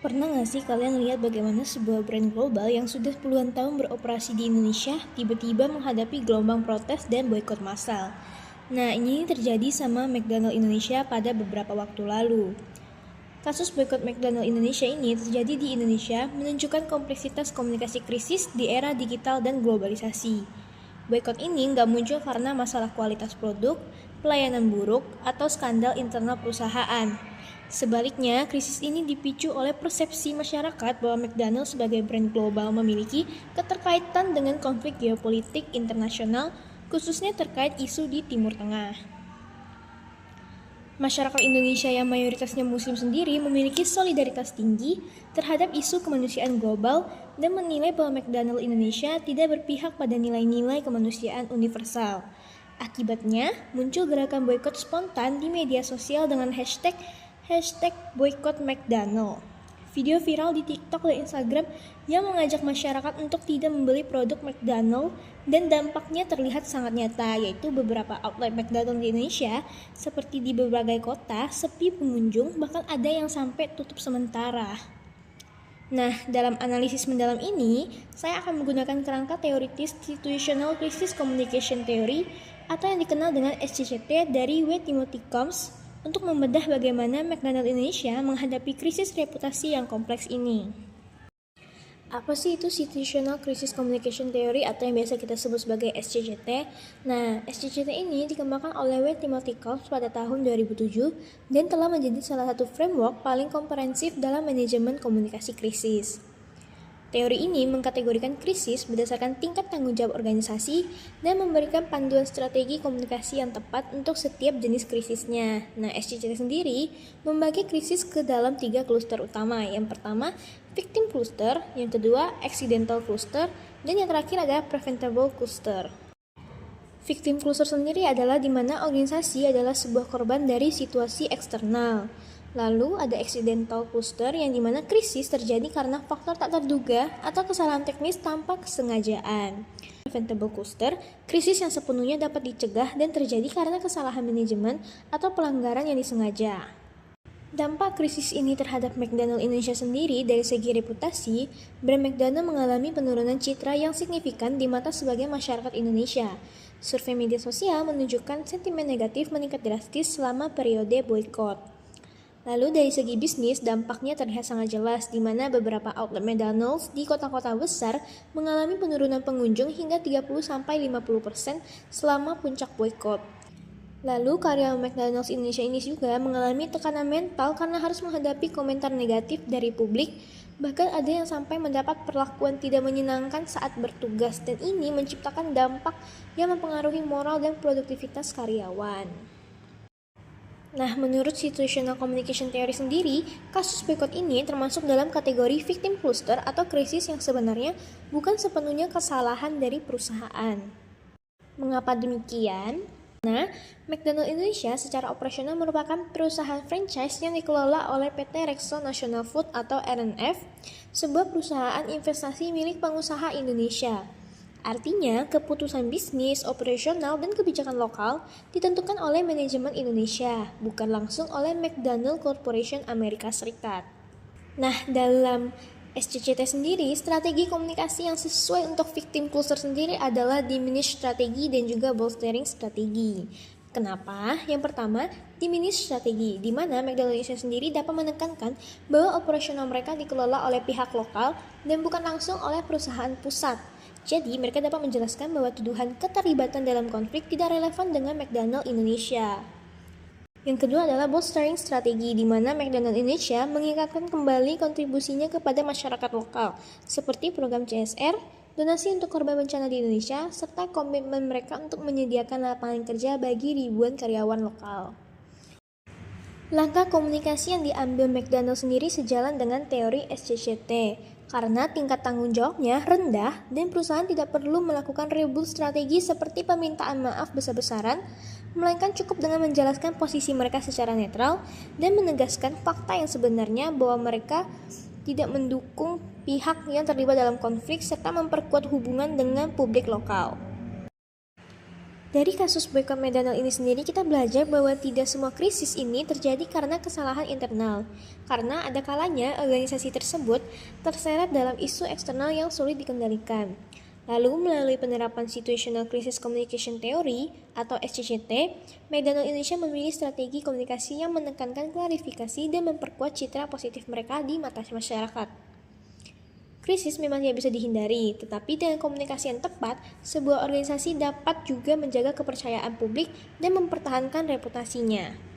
Pernah nggak sih kalian lihat bagaimana sebuah brand global yang sudah puluhan tahun beroperasi di Indonesia tiba-tiba menghadapi gelombang protes dan boikot massal? Nah, ini terjadi sama McDonald Indonesia pada beberapa waktu lalu. Kasus boikot McDonald Indonesia ini terjadi di Indonesia menunjukkan kompleksitas komunikasi krisis di era digital dan globalisasi. Boikot ini nggak muncul karena masalah kualitas produk, pelayanan buruk, atau skandal internal perusahaan. Sebaliknya, krisis ini dipicu oleh persepsi masyarakat bahwa McDonald's sebagai brand global memiliki keterkaitan dengan konflik geopolitik internasional, khususnya terkait isu di Timur Tengah. Masyarakat Indonesia yang mayoritasnya muslim sendiri memiliki solidaritas tinggi terhadap isu kemanusiaan global dan menilai bahwa McDonald Indonesia tidak berpihak pada nilai-nilai kemanusiaan universal. Akibatnya, muncul gerakan boikot spontan di media sosial dengan hashtag boykot McDonald. Video viral di TikTok dan Instagram yang mengajak masyarakat untuk tidak membeli produk McDonald dan dampaknya terlihat sangat nyata, yaitu beberapa outlet McDonald di Indonesia seperti di berbagai kota sepi pengunjung, bahkan ada yang sampai tutup sementara. Nah, dalam analisis mendalam ini, saya akan menggunakan kerangka teoritis Situational Crisis Communication Theory atau yang dikenal dengan SCCT dari W. Timothy Combs untuk membedah bagaimana McDonald Indonesia menghadapi krisis reputasi yang kompleks ini. Apa sih itu Situational Crisis Communication Theory atau yang biasa kita sebut sebagai SCCT? Nah, SCCT ini dikembangkan oleh W. Timothy Combs pada tahun 2007 dan telah menjadi salah satu framework paling komprehensif dalam manajemen komunikasi krisis. Teori ini mengkategorikan krisis berdasarkan tingkat tanggung jawab organisasi dan memberikan panduan strategi komunikasi yang tepat untuk setiap jenis krisisnya. Nah, SCCT sendiri membagi krisis ke dalam 3 kluster utama. Yang pertama, victim cluster, yang kedua, accidental cluster, dan yang terakhir adalah preventable cluster. Victim cluster sendiri adalah di mana organisasi adalah sebuah korban dari situasi eksternal. Lalu ada accidental cluster yang dimana krisis terjadi karena faktor tak terduga atau kesalahan teknis tanpa kesengajaan. Preventable cluster, krisis yang sepenuhnya dapat dicegah dan terjadi karena kesalahan manajemen atau pelanggaran yang disengaja. Dampak krisis ini terhadap McDonald Indonesia sendiri dari segi reputasi, brand McDonald mengalami penurunan citra yang signifikan di mata sebagian masyarakat Indonesia. Survei media sosial menunjukkan sentimen negatif meningkat drastis selama periode boykot. Lalu dari segi bisnis, dampaknya terlihat sangat jelas di mana beberapa outlet McDonald's di kota-kota besar mengalami penurunan pengunjung hingga 30-50% selama puncak boykot. Lalu karyawan McDonald's Indonesia ini juga mengalami tekanan mental karena harus menghadapi komentar negatif dari publik, bahkan ada yang sampai mendapat perlakuan tidak menyenangkan saat bertugas dan ini menciptakan dampak yang mempengaruhi moral dan produktivitas karyawan. Nah, menurut Situational Communication Theory sendiri, kasus boykot ini termasuk dalam kategori victim cluster atau krisis yang sebenarnya bukan sepenuhnya kesalahan dari perusahaan. Mengapa demikian? Nah, McDonald Indonesia secara operasional merupakan perusahaan franchise yang dikelola oleh PT Rexel National Food atau RNF, sebuah perusahaan investasi milik pengusaha Indonesia. Artinya, keputusan bisnis, operasional, dan kebijakan lokal ditentukan oleh manajemen Indonesia, bukan langsung oleh McDonald Corporation Amerika Serikat. Nah, dalam SCCT sendiri, strategi komunikasi yang sesuai untuk victim cluster sendiri adalah diminish strategi dan juga bolstering strategi. Kenapa? Yang pertama, diminish strategi, di mana McDonald Indonesia sendiri dapat menekankan bahwa operasional mereka dikelola oleh pihak lokal dan bukan langsung oleh perusahaan pusat. Jadi, mereka dapat menjelaskan bahwa tuduhan keterlibatan dalam konflik tidak relevan dengan McDonald Indonesia. Yang kedua adalah bolstering strategi, di mana McDonald Indonesia mengingatkan kembali kontribusinya kepada masyarakat lokal, seperti program CSR, donasi untuk korban bencana di Indonesia, serta komitmen mereka untuk menyediakan lapangan kerja bagi ribuan karyawan lokal. Langkah komunikasi yang diambil McDonald sendiri sejalan dengan teori SCCT, karena tingkat tanggung jawabnya rendah dan perusahaan tidak perlu melakukan rebuild strategi seperti permintaan maaf besar-besaran, melainkan cukup dengan menjelaskan posisi mereka secara netral dan menegaskan fakta yang sebenarnya bahwa mereka tidak mendukung pihak yang terlibat dalam konflik serta memperkuat hubungan dengan publik lokal. Dari kasus boykot McDonald ini sendiri kita belajar bahwa tidak semua krisis ini terjadi karena kesalahan internal. Karena ada kalanya organisasi tersebut terseret dalam isu eksternal yang sulit dikendalikan. Lalu melalui penerapan Situational Crisis Communication Theory atau SCCT, McDonald Indonesia memilih strategi komunikasi yang menekankan klarifikasi dan memperkuat citra positif mereka di mata masyarakat. Krisis memang tidak bisa dihindari, tetapi dengan komunikasi yang tepat, sebuah organisasi dapat juga menjaga kepercayaan publik dan mempertahankan reputasinya.